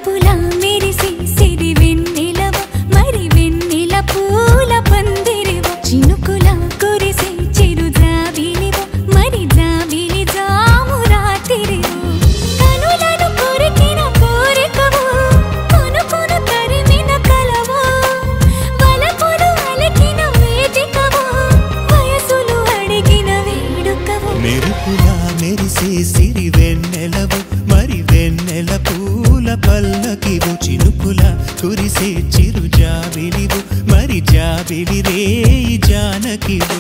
పులా మెరిసి సిరి వెన్నెలవ మరి వెన్నెల పూల పందిరివ చినుకుల కురిసి చిరు జాబిలివ మరి జాబిలి జాము రాత్రివ కనులను కొరికిన కోరికవు కొనుకొను తరిమిన కలవు వలపులు అలికిన వేదికవు వయసులు అడిగిన వేడుకవు మెరుపులా మెరిసే సిరి వెన్నెలవు మరి వెన్నెల పూల పల్లకివు చినుకుల కురిసే చిరు జాబిలివు మరి జాబిలి రేయి జానకివు